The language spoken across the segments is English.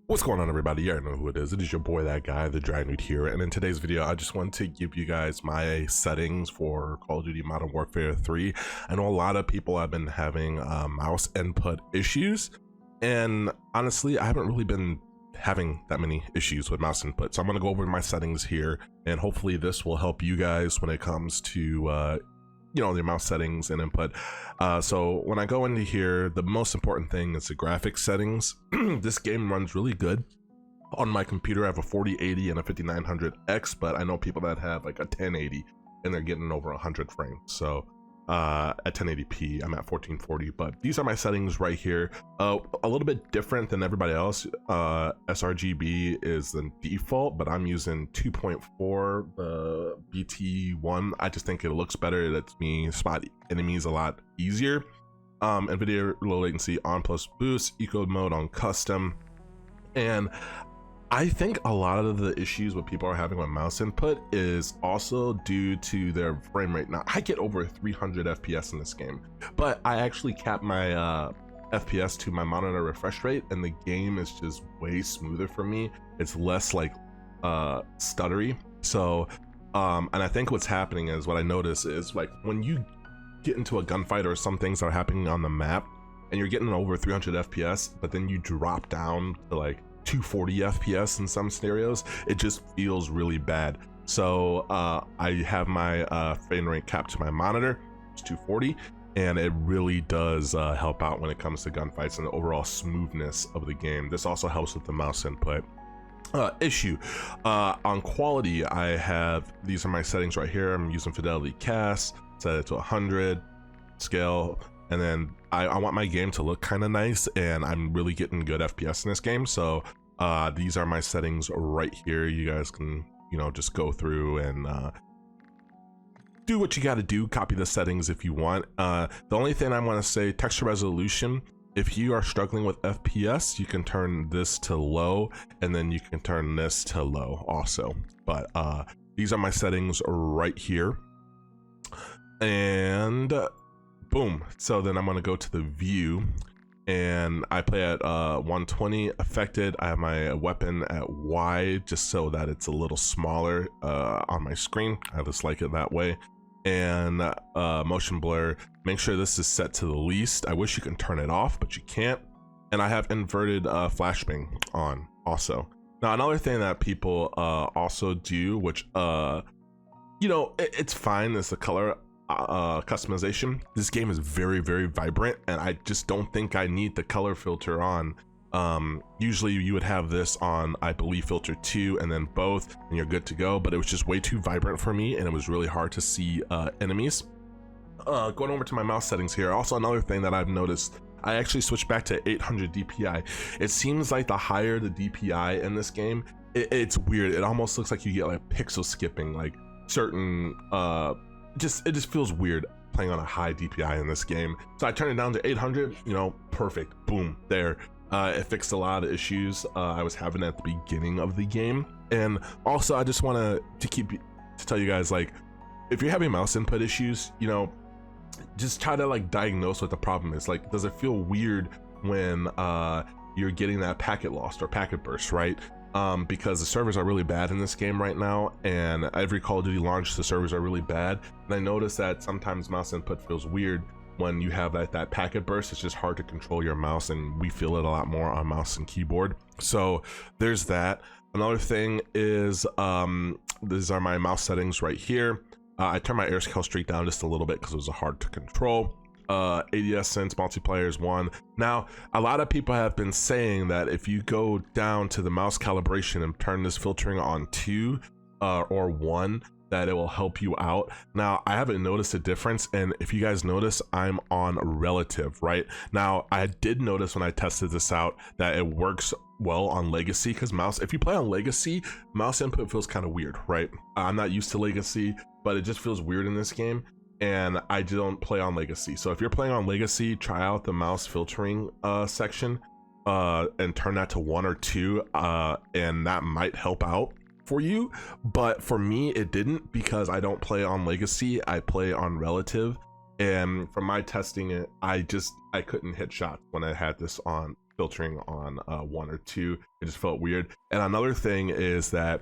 What's going on, everybody? You already know who it is. It is your boy, that guy, the NEWT here. And in today's video, I just want to give you guys my settings for Call of Duty Modern Warfare 3. I know a lot of people have been having mouse input issues, and honestly, I haven't really been having that many issues with mouse input. So I'm going to go over my settings here, and hopefully this will help you guys when it comes to your mouse settings and input. So when I go into here, the most important thing is the graphics settings. This game runs really good on my computer. I have a 4080 and a 5900X, but I know people that have like a 1080 and they're getting over 100 frames. So at 1080p, I'm at 1440, but these are my settings right here. A little bit different than everybody else. sRGB is the default, but I'm using 2.4, the BT1. I just think it looks better. It lets me spot enemies a lot easier. NVIDIA low latency on plus boost, eco mode on custom. And I think a lot of the issues what people are having with mouse input is also due to their frame rate. Now, I get over 300 FPS in this game, but I actually cap my FPS to my monitor refresh rate, and the game is just way smoother for me. It's less like stuttery. So, and I think what's happening is, what I notice is, like, when you get into a gunfight or some things are happening on the map and you're getting over 300 FPS, but then you drop down to like 240 FPS in some scenarios, it just feels really bad. So I have my frame rate capped to my monitor, it's 240, and it really does help out when it comes to gunfights and the overall smoothness of the game. This also helps with the mouse input. Issue on quality, I have, these are my settings right here. I'm using fidelity cast, set it to 100 scale, and then I want my game to look kind of nice, and I'm really getting good FPS in this game. So these are my settings right here. You guys can, just go through and do what you got to do. Copy the settings if you want. The only thing I want to say, texture resolution, if you are struggling with FPS, you can turn this to low, and then you can turn this to low also. But these are my settings right here, and boom. So then I'm going to go to the view, and I play at 120 affected. I have my weapon at wide just so that it's a little smaller on my screen. I just like it that way. And motion blur, make sure this is set to the least. I wish you can turn it off, but you can't. And I have inverted flashbang on also. Now, another thing that people also do, which it's fine, is the color customization. This game is very, very vibrant, and I just don't think I need the color filter on. Usually you would have this on, I believe, filter 2 and then both, and you're good to go, but it was just way too vibrant for me, and it was really hard to see enemies. Going over to my mouse settings here, also another thing that I've noticed, I actually switched back to 800 DPI. It seems like the higher the DPI in this game, it's weird. It almost looks like you get like pixel skipping, like certain it just feels weird playing on a high DPI in this game. So I turned it down to 800, perfect, boom, there. It fixed a lot of issues I was having at the beginning of the game. And also, I just want to tell you guys, like, if you're having mouse input issues, just try to like diagnose what the problem is. Like, does it feel weird when you're getting that packet lost or packet burst, right? Because the servers are really bad in this game right now, and every Call of Duty launch, the servers are really bad. And I noticed that sometimes mouse input feels weird when you have that packet burst. It's just hard to control your mouse, and we feel it a lot more on mouse and keyboard. So there's that. Another thing is, these are my mouse settings right here. I turned my air scale streak down just a little bit because it was hard to control. ADS sense multiplayer is 1. Now, a lot of people have been saying that if you go down to the mouse calibration and turn this filtering on 2 or 1, that it will help you out. Now, I haven't noticed a difference, and if you guys notice, I'm on relative right now. I did notice when I tested this out that it works well on legacy, because if you play on legacy, mouse input feels kind of weird, right? I'm not used to legacy, but it just feels weird in this game, and I don't play on legacy. So if you're playing on legacy, try out the mouse filtering section and turn that to 1 or 2, and that might help out for you. But for me, it didn't, because I don't play on legacy, I play on relative. And from my testing it, I couldn't hit shots when I had this on filtering on 1 or 2. It just felt weird. And another thing is that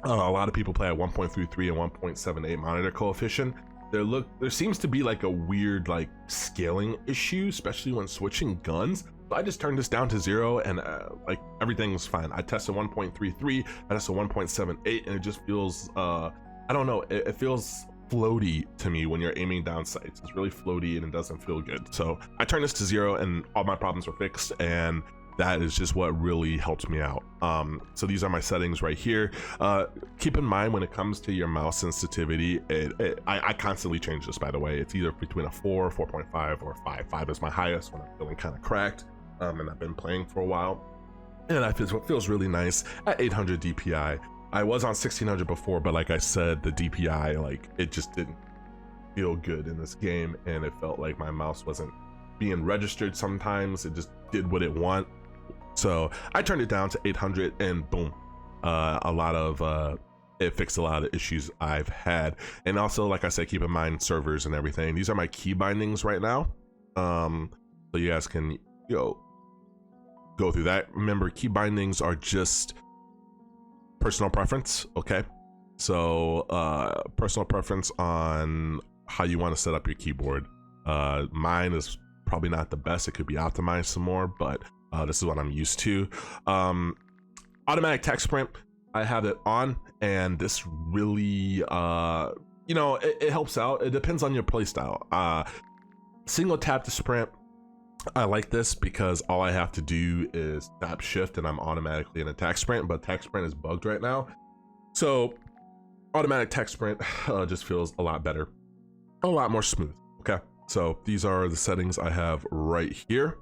a lot of people play at 1.33 and 1.78 monitor coefficient. There seems to be like a weird like scaling issue, especially when switching guns. So I just turned this down to 0 and like everything's fine. I tested 1.33, I tested 1.78, and it just feels I don't know, it feels floaty to me when you're aiming down sights. It's really floaty and it doesn't feel good. So I turned this to 0 and all my problems were fixed, and that is just what really helped me out. So these are my settings right here. Keep in mind when it comes to your mouse sensitivity, I constantly change this, by the way. It's either between a 4, 4.5, or 5. 5 is my highest when I'm feeling kind of cracked, and I've been playing for a while. And it feels really nice at 800 DPI. I was on 1600 before, but like I said, the DPI, like it just didn't feel good in this game, and it felt like my mouse wasn't being registered sometimes. It just did what it want. So I turned it down to 800 and boom, it fixed a lot of issues I've had. And also, like I said, keep in mind servers and everything. These are my key bindings right now. So you guys can go through that. Remember, key bindings are just personal preference, okay? So personal preference on how you want to set up your keyboard. Mine is probably not the best. It could be optimized some more, but this is what I'm used to. Automatic text print, I have it on, and this really you know, it helps out. It depends on your playstyle. Single tap to sprint, I like this because all I have to do is tap shift and I'm automatically in a text sprint, but text sprint is bugged right now. So automatic text sprint just feels a lot better, a lot more smooth. Okay, so these are the settings I have right here.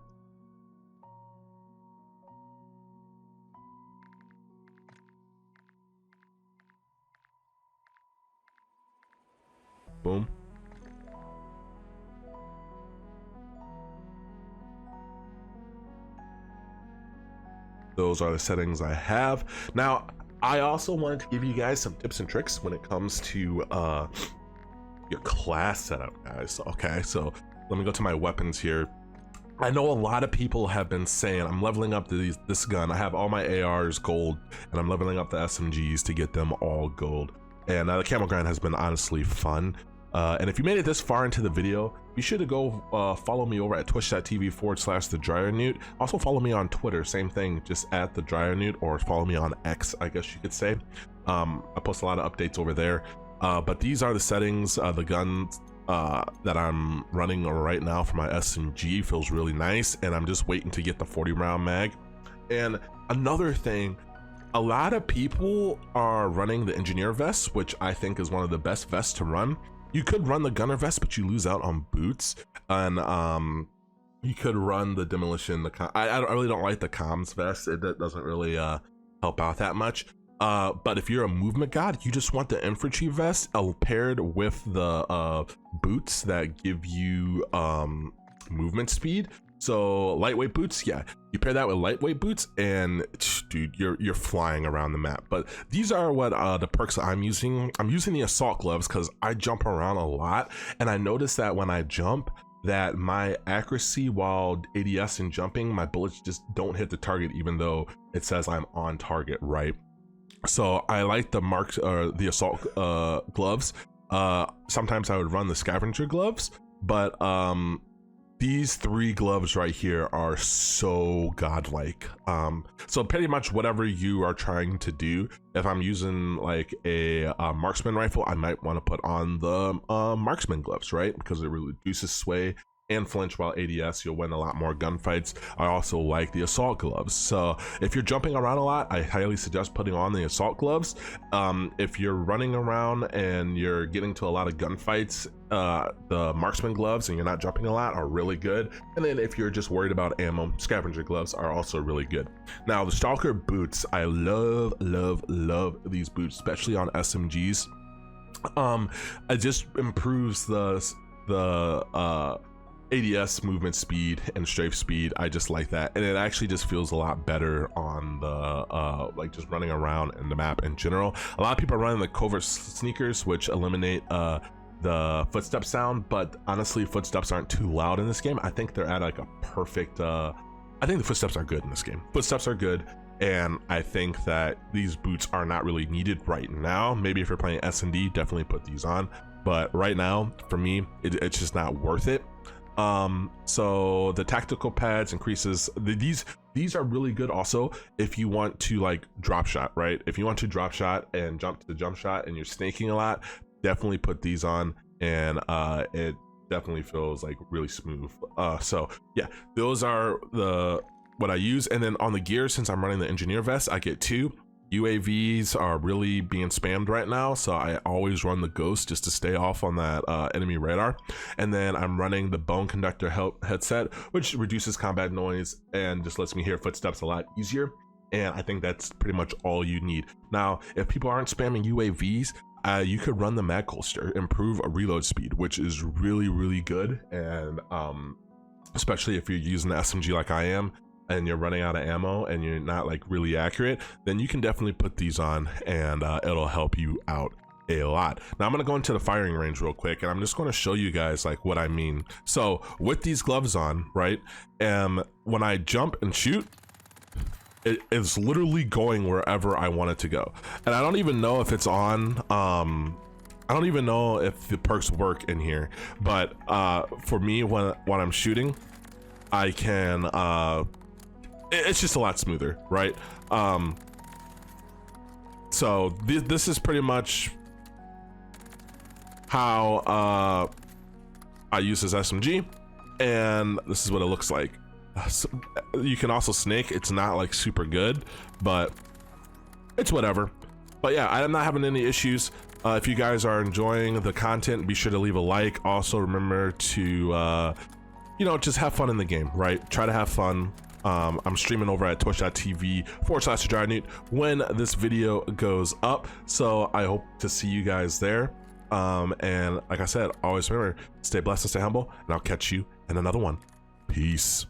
Boom. Those are the settings I have. Now, I also wanted to give you guys some tips and tricks when it comes to your class setup, guys. Okay, so let me go to my weapons here. I know a lot of people have been saying I'm leveling up this gun. I have all my ARs gold, and I'm leveling up the SMGs to get them all gold. And the camel grind has been honestly fun. And if you made it this far into the video, be sure to go follow me over at twitch.tv/thedryernewt. Also follow me on Twitter, same thing, just at thedryernewt, or follow me on X, I guess you could say. I post a lot of updates over there. But these are the settings. The guns that I'm running right now for my SMG feels really nice, and I'm just waiting to get the 40 round mag. And another thing, a lot of people are running the engineer vest, which I think is one of the best vests to run. You could run the gunner vest, but you lose out on boots, and you could run the demolition. I really don't like the comms vest. It doesn't really help out that much. But if you're a movement god, you just want the infantry vest paired with the boots that give you movement speed. So lightweight boots, yeah, you pair that with lightweight boots, and dude, you're flying around the map. But these are what the perks I'm using. I'm using the assault gloves because I jump around a lot, and I notice that when I jump, that my accuracy while ADS and jumping, my bullets just don't hit the target, even though it says I'm on target, right? So I like the assault gloves. Sometimes I would run the scavenger gloves, but these 3 gloves right here are so godlike. So pretty much whatever you are trying to do, if I'm using like a marksman rifle, I might want to put on the marksman gloves, right? Because it reduces sway and flinch while ADS, you'll win a lot more gunfights. I also like the assault gloves. So if you're jumping around a lot, I highly suggest putting on the assault gloves. If you're running around and you're getting to a lot of gunfights, the marksman gloves and you're not jumping a lot are really good. And then if you're just worried about ammo, scavenger gloves are also really good. Now the stalker boots, I love these boots, especially on SMGs. It just improves the ADS movement speed and strafe speed. I just like that, and it actually just feels a lot better on the like just running around in the map in general. A lot of people are running the covert sneakers, which eliminate the footstep sound, but honestly footsteps aren't too loud in this game. I think they're at like a perfect I think the footsteps are good in this game. Footsteps are good, and I think that these boots are not really needed right now. Maybe if you're playing S&D, definitely put these on, but right now for me it's just not worth it. So the tactical pads increases these are really good also if you want to like drop shot, right? If you want to drop shot and jump to the jump shot and you're snaking a lot, definitely put these on, and it definitely feels like really smooth. So yeah, those are what I use. And then on the gear, since I'm running the engineer vest, I get 2 UAVs are really being spammed right now, so I always run the ghost just to stay off on that enemy radar. And then I'm running the bone conductor headset, which reduces combat noise and just lets me hear footsteps a lot easier. And I think that's pretty much all you need. Now if people aren't spamming UAVs, you could run the mag holster, improve a reload speed, which is really good. And especially if you're using the SMG like I am and you're running out of ammo and you're not like really accurate, then you can definitely put these on, and it'll help you out a lot. Now I'm gonna go into the firing range real quick, and I'm just going to show you guys like what I mean. So with these gloves on, right, when I jump and shoot, it is literally going wherever I want it to go. And I don't even know if it's on, I don't even know if the perks work in here, but for me, when I'm shooting, I can, it's just a lot smoother, right? So this is pretty much how I use this SMG, and this is what it looks like. So you can also snake. It's not like super good, but it's whatever. But yeah, I'm not having any issues. If you guys are enjoying the content, be sure to leave a like. Also remember to you know, just have fun in the game, right? Try to have fun. I'm streaming over at twitch.tv/NEWT when this video goes up, so I hope to see you guys there. And like I said, always remember, stay blessed and stay humble, and I'll catch you in another one. Peace.